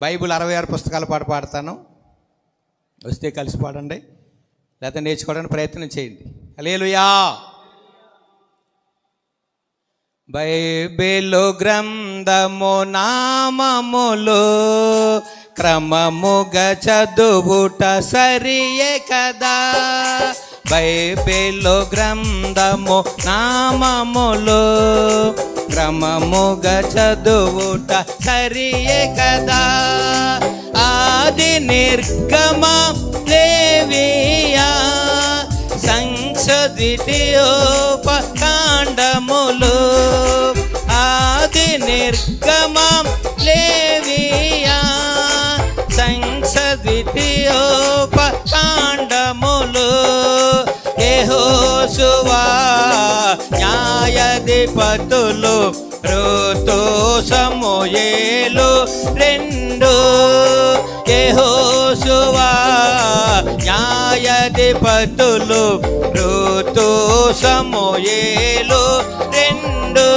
Bible 66 పుస్తకాల పాట పాడతాను. వస్తే కలిసి పాడండి, లేకపోతే నేర్చుకోవడానికి ప్రయత్నం చేయండి. హల్లెలూయా. బైబిలు గ్రంథము నామములు క్రమముగా చదువుట సరియే కదా. బైబిలు గ్రంథము నామములు క్రమముగా చదువుట సరియే కదా. ఆది నిర్గమ లేవియా సంక్షద్వితీయోపకాండములు. ఆది నిర్గమం లేవియా సంక్షద్వితీయోపకాండములు. యెహోషువ న్యాయాధిపతులు ఋతు సమూయేలు 2. యెహోషువ న్యాయాధిపతులు ఋతు సమూయేలు 2.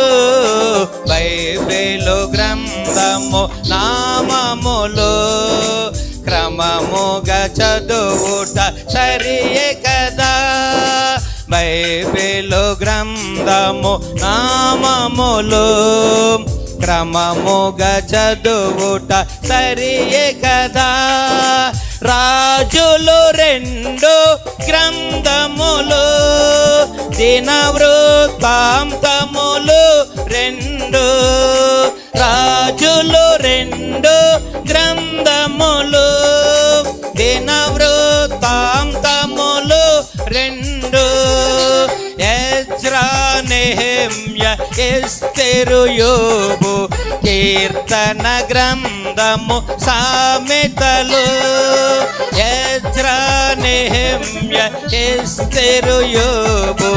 బైబిలు గ్రంథము నామములు క్రమముగా చదువుట సరియే కదా. బైబిలు గ్రంథము నామములు క్రమముగా చదువుట సరియే కదా. రాజులు 2 గ్రంథములు దినవృత్తాంతములు 2. రాజులు 2 గ్రంథములు దినవృత్తాంతములు 2. ఎజ్రా నెహెమ్య ఎస్తెరు యోబు కీర్తన గ్రంథము సామెతలు. ఎజ్రా నెహెమ్య ఎస్తెరు యోబు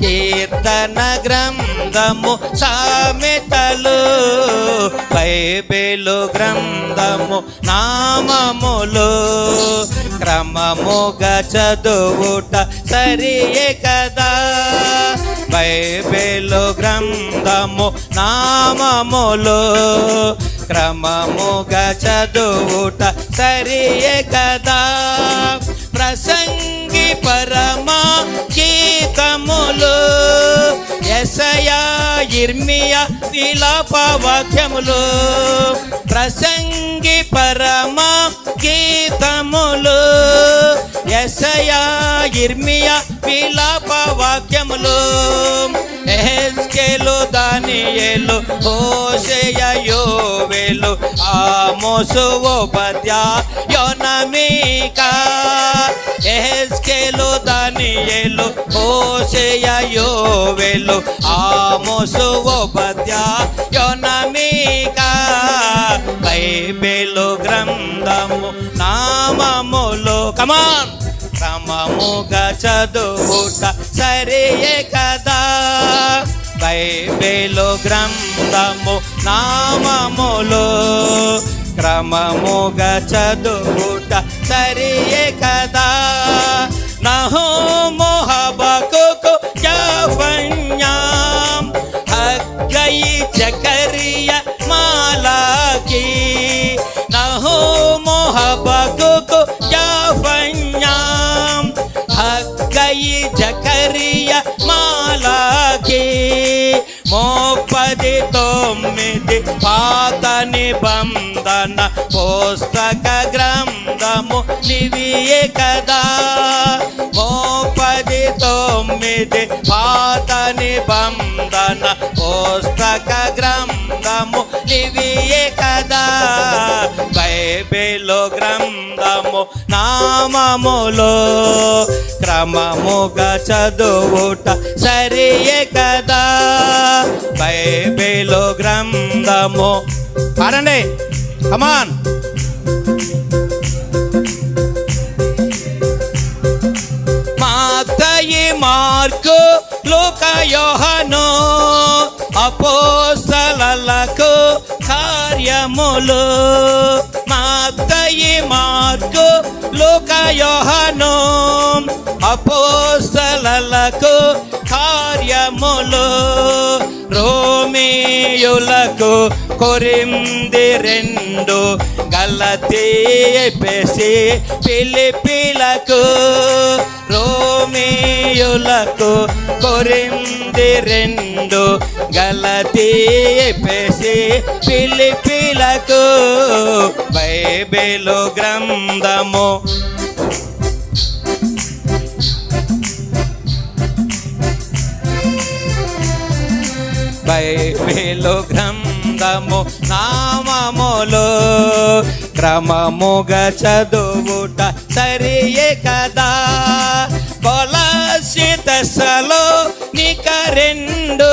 కీర్తన గ్రంథము సామెతలు. బైబిలు గ్రంథము నామములు క్రమముగా చదువుట సరియే కదా. బైబిలు గ్రంథము నామములు క్రమముగా చదువుట సరియే కదా. ప్రసంగి పరమా గీతములు యెషయా యిర్మీయా విలాప వాక్యములు. ప్రసంగి పరమా గీతములు యెషయా యిర్మీయా విలాప వాక్యములు. యెహెజ్కేలు దానియేలు హోషేయ యోవేలు ఆమోసు ఓబద్యా యోనా మీకా. యెహెజ్కేలు దానియేలు హోషేయ యోవేలు ఆమోసు ఓబద్యా యోనా మీకా. బైబిలు గ్రంథము నామములు కమాన్ క్రమముగా చదువుట సరియే కదా. బైబిలు గ్రంథము నామములు క్రమముగా చదువుట సరియే కదా. నహూము హబక్కుకు యెఫన్యాం హగ్గయి జకరియా మాలాకి. నహూము హబక్కుకు యెఫన్యాం హగ్గయి జకరియా మాలాకి. 39 పాత నిబంధన పుస్తక గ్రంథము నివియే కదా. 39 పాత నిబంధన పుస్తక గ్రంథము నివియే కదా. బైబిలు గ్రంథము నామములు క్రమముగా చదువుట సరియే కదా. బైబిలు గ్రంథము పాడండి కమాన్. మత్తయి మార్కు లూకా యోహాను అపోస్తలులకు కార్యములు. మత్తయి మార్కు లూకా యోహాను అపోస్తలులకు కార్యములు. రోమియులకు కొరింథీ 2, గలతీ ఎఫెసీ ఫిలిప్పీలకు. రోమియులకు కొరింథీ 2, గలతీ ఎఫెసీ ఫిలిప్పీలకు. బైబిలు గ్రంథము బైబిలు గ్రంథము నామములో క్రమముగా చదువుట సరియే కదా. కొలస్సీ తెస్సలోనిక 2,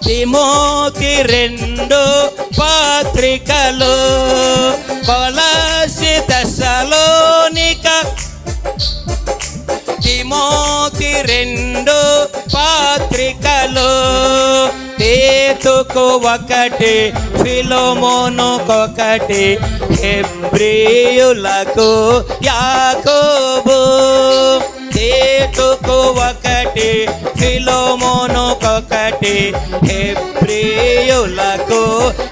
తిమోతి 2 పత్రికలు. కొలస్సీ తెస్సలోనిక, తిమోతి 2 పత్రికలు. తీతుకు 1, ఫిలెమోనుకొకటి, హెబ్రీయులకు యాకోబు. తీతుకు 1, ఫిలెమోనుకొకటి, హెబ్రీయులకు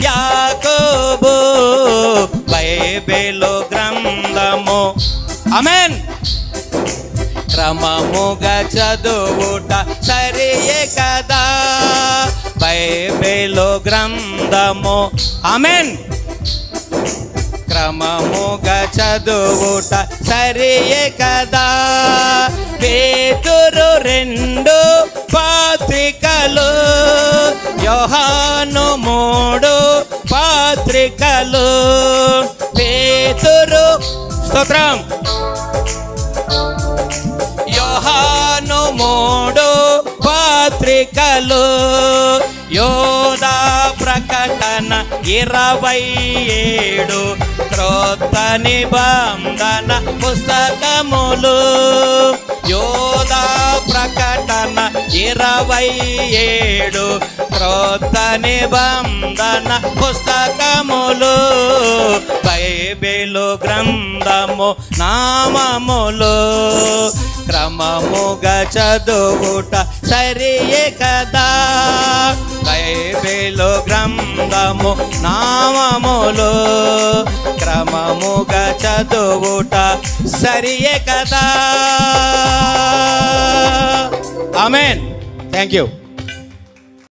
యాకోబు. బైబిలు గ్రంథము ఆమేన్ క్రమముగా చదువుట సరియే కదా. బైబిలు గ్రంథము ఆమేన్ క్రమముగా చదువుట సరియే కదా. పేతురు 2 పత్రికలు, యోహాను 3 పత్రికలు. పేతురు స్తోత్రం, యోహాను 3 పత్రికలు. యోధా ప్రకటన 27, క్రొత్త నిబంధన పుస్తకములు. యోధా ప్రకటన 27, క్రొత్త నిబంధన పుస్తకములు. బైబిలు గ్రంథము నామములు క్రమముగా చదువుట సరియే కదా. బైబిలు గ్రంథము నామములు క్రమముగా చదువుట సరియే కదా. ఆమేన్. Thank you.